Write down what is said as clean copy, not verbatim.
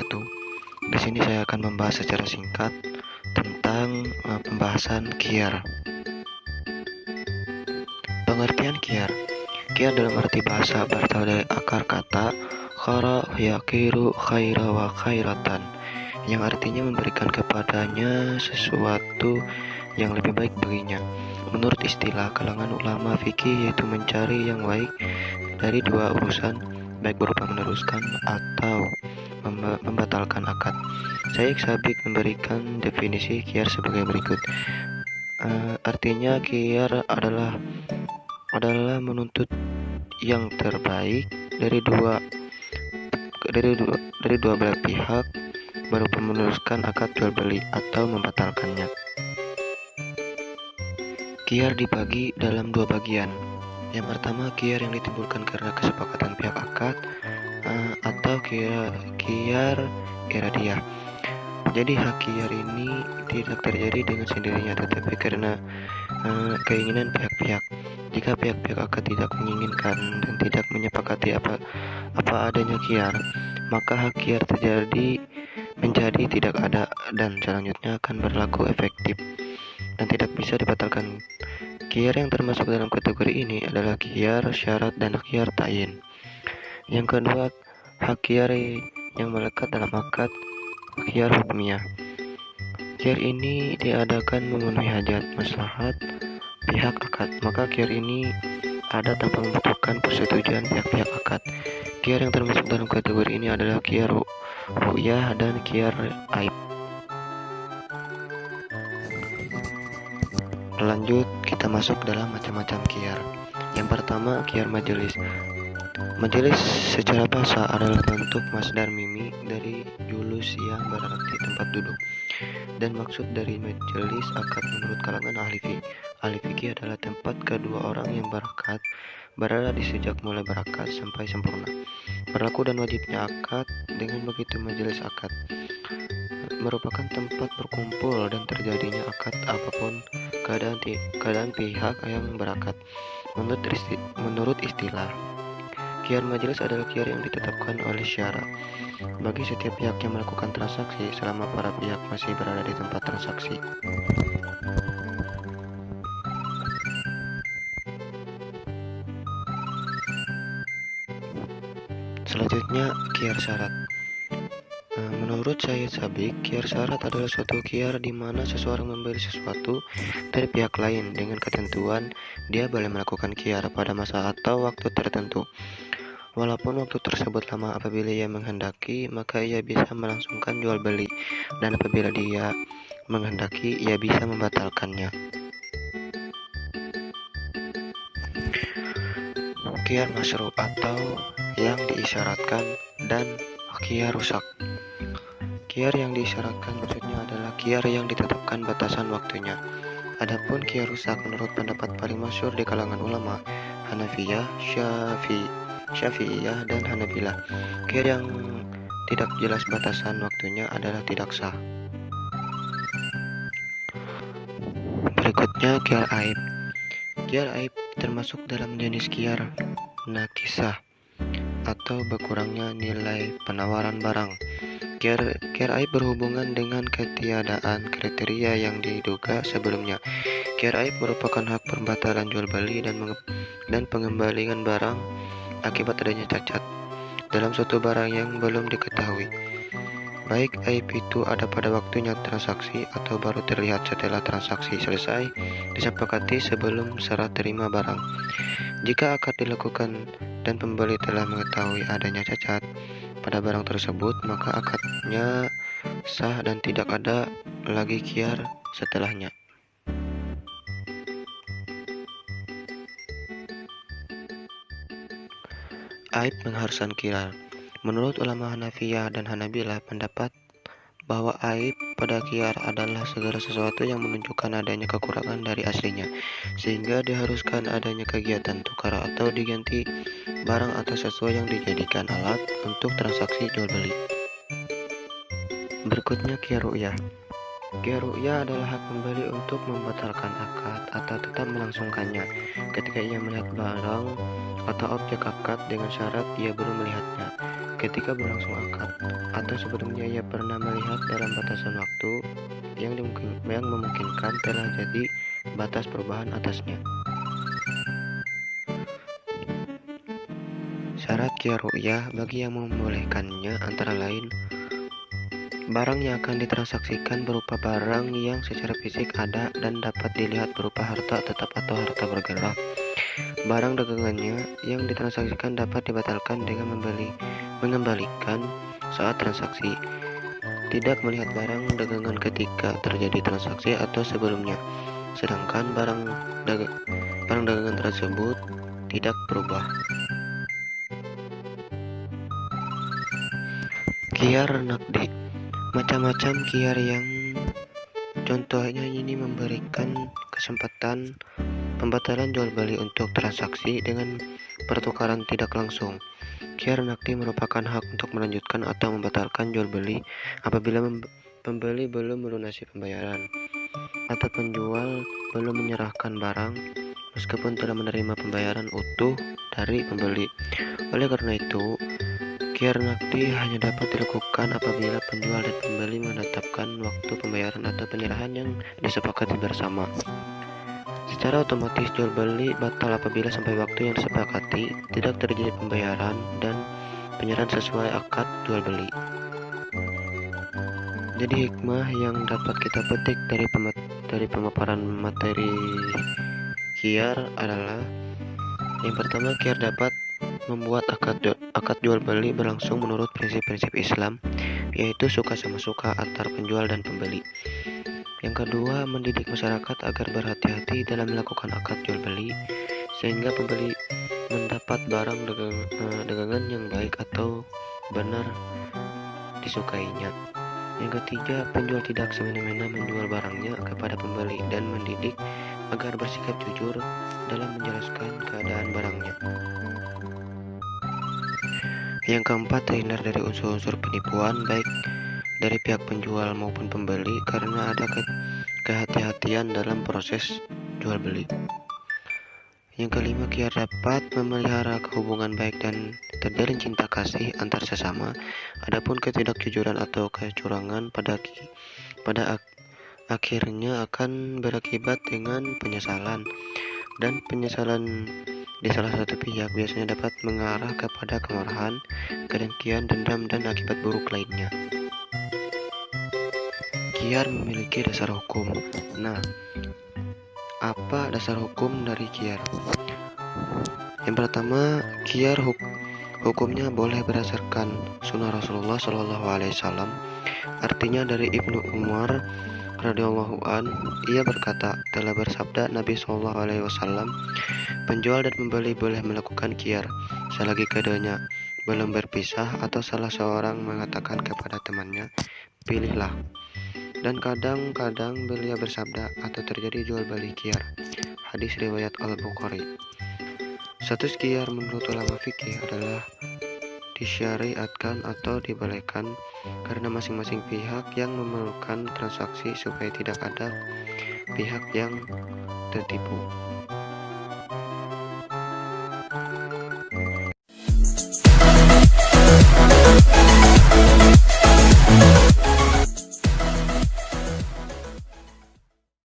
wabarakatuh. Di sini saya akan membahas secara singkat tentang pembahasan kiar. Pengertian kiar. Kiar dalam arti bahasa berasal dari akar kata khara yakiru khaira wa khairatan, yang artinya memberikan kepadanya sesuatu yang lebih baik baginya. Menurut istilah kalangan ulama fikih, yaitu mencari yang baik dari dua urusan, baik berupa meneruskan atau membatalkan akad. Syekh Sabik memberikan definisi kiar sebagai berikut. Artinya kiar adalah menuntut yang terbaik dari dua belah pihak berupa meneruskan akad jual beli atau membatalkannya. Kiar dibagi dalam dua bagian. Yang pertama, kiar yang ditimbulkan karena kesepakatan pihak akad atau kiar iradiah. Jadi hak kiar ini tidak terjadi dengan sendirinya, tetapi karena keinginan pihak-pihak. Jika pihak-pihak akad tidak menginginkan dan tidak menyepakati apa adanya kiar, maka hak kiar menjadi tidak ada dan selanjutnya akan berlaku efektif dan tidak bisa dibatalkan. Kiar yang termasuk dalam kategori ini adalah kiar syarat dan kiar ta'yin. Yang kedua, hak kiar yang melekat dalam akad, kiar hukmiyah. Kiar ini diadakan memenuhi hajat maslahat pihak akad, maka kiar ini ada tanpa membutuhkan persetujuan pihak-pihak akad. Kiar yang termasuk dalam kategori ini adalah kiar ru'yah dan kiar aib. Lanjut, kita masuk dalam macam-macam kiar. Yang pertama, kiar majelis. Majelis secara bahasa adalah bentuk masdar mimi dari julus yang berarti tempat duduk. Dan maksud dari majelis akad menurut kalangan ahli fikih adalah tempat kedua orang yang berakad berada di sejak mulai berakad sampai sempurna. Berlaku dan wajibnya akad, dengan begitu majelis akad merupakan tempat berkumpul dan terjadinya akad apapun keadaan pihak yang berakad. Menurut istilah, kiar majelis adalah kiar yang ditetapkan oleh syara bagi setiap pihak yang melakukan transaksi selama para pihak masih berada di tempat transaksi. Selanjutnya, kiar syarat. Menurut Syekh Sabik, kiar syarat adalah suatu kiar di mana seseorang membeli sesuatu dari pihak lain dengan ketentuan dia boleh melakukan kiar pada masa atau waktu tertentu. Walaupun waktu tersebut lama, apabila ia menghendaki, maka ia bisa melangsungkan jual beli, dan apabila dia menghendaki, ia bisa membatalkannya. Kiar masyru' atau yang diisyaratkan dan kiar rusak. Kiar yang diisyaratkan maksudnya adalah kiar yang ditetapkan batasan waktunya. Adapun kiar rusak menurut pendapat paling masyhur di kalangan ulama Hanafiyah, Syafi'iyah, dan Hanabilah, kiar yang tidak jelas batasan waktunya adalah tidak sah. Berikutnya, kiar aib. Kiar aib termasuk dalam jenis kiar nakisah atau berkurangnya nilai penawaran barang. Kiar aib berhubungan dengan ketiadaan kriteria yang diduga sebelumnya. Kiar aib merupakan hak pembatalan jual beli dan pengembalian barang akibat adanya cacat dalam suatu barang yang belum diketahui. Baik aib itu ada pada waktunya transaksi atau baru terlihat setelah transaksi selesai disepakati sebelum serah terima barang. Jika akad dilakukan dan pembeli telah mengetahui adanya cacat pada barang tersebut, maka akadnya sah dan tidak ada lagi kiar setelahnya. Aib mengharuskan kiar. Menurut ulama Hanafiyah dan Hanabilah, pendapat bahwa aib pada kiar adalah segala sesuatu yang menunjukkan adanya kekurangan dari aslinya, sehingga diharuskan adanya kegiatan tukar atau diganti barang atau sesuatu yang dijadikan alat untuk transaksi jual beli. Berikutnya, kiar ru'yah. Kiar ru'yah adalah hak pembeli untuk membatalkan akad atau tetap melangsungkannya ketika ia melihat barang atau objek akad dengan syarat ia belum melihatnya ketika berlangsung akad, atau sebelumnya ia pernah melihat dalam batasan waktu yang memungkinkan telah jadi batas perubahan atasnya. Syarat qiyar ru'yah bagi yang membolehkannya antara lain barang yang akan ditransaksikan berupa barang yang secara fisik ada dan dapat dilihat berupa harta tetap atau harta bergerak. Barang dagangannya yang ditransaksikan dapat dibatalkan dengan mengembalikan saat transaksi. Tidak melihat barang dagangan ketika terjadi transaksi atau sebelumnya, sedangkan barang dagangan tersebut tidak berubah. Qiyar naqdi. Macam-macam qiyar yang contohnya ini memberikan kesempatan pembatalan jual beli untuk transaksi dengan pertukaran tidak langsung. Qiyar naqdi merupakan hak untuk melanjutkan atau membatalkan jual beli apabila pembeli belum melunasi pembayaran atau penjual belum menyerahkan barang meskipun telah menerima pembayaran utuh dari pembeli. Oleh karena itu, qiyar naqdi hanya dapat dilakukan apabila penjual dan pembeli menetapkan waktu pembayaran atau penyerahan yang disepakati bersama. Secara otomatis jual beli batal apabila sampai waktu yang disepakati tidak terjadi pembayaran dan penyerahan sesuai akad jual beli. Jadi hikmah yang dapat kita petik dari pemaparan materi qiyar adalah yang pertama, qiyar dapat membuat akad jual beli berlangsung menurut prinsip-prinsip Islam, yaitu suka sama suka antar penjual dan pembeli. Yang kedua, mendidik masyarakat agar berhati-hati dalam melakukan akad jual beli sehingga pembeli mendapat barang dagangan yang baik atau benar disukainya. Yang ketiga, penjual tidak semena-mena menjual barangnya kepada pembeli dan mendidik agar bersikap jujur dalam menjelaskan keadaan barangnya. Yang keempat, terhindar dari unsur-unsur penipuan baik dari pihak penjual maupun pembeli karena ada kehati-hatian dalam proses jual beli. Yang kelima, qiyar dapat memelihara hubungan baik dan terjalin cinta kasih antar sesama. Adapun ketidakjujuran atau kecurangan pada akhirnya akan berakibat dengan penyesalan, dan penyesalan di salah satu pihak biasanya dapat mengarah kepada kemarahan, kedengkian, dendam, dan akibat buruk lainnya. Qiyar memiliki dasar hukum. Nah, apa dasar hukum dari qiyar? Yang pertama, qiyar hukumnya boleh berdasarkan sunnah Rasulullah SAW. Artinya dari Ibnu Umar radhiyallahu an, ia berkata, telah bersabda Nabi SAW, penjual dan pembeli boleh melakukan qiyar selagi keduanya belum berpisah atau salah seorang mengatakan kepada temannya, pilihlah. Dan kadang-kadang beliau bersabda atau terjadi jual beli qiyar. Hadis riwayat Al-Bukhari. Status qiyar menurut ulama fikih adalah disyariatkan atau dibolehkan karena masing-masing pihak yang memerlukan transaksi supaya tidak ada pihak yang tertipu.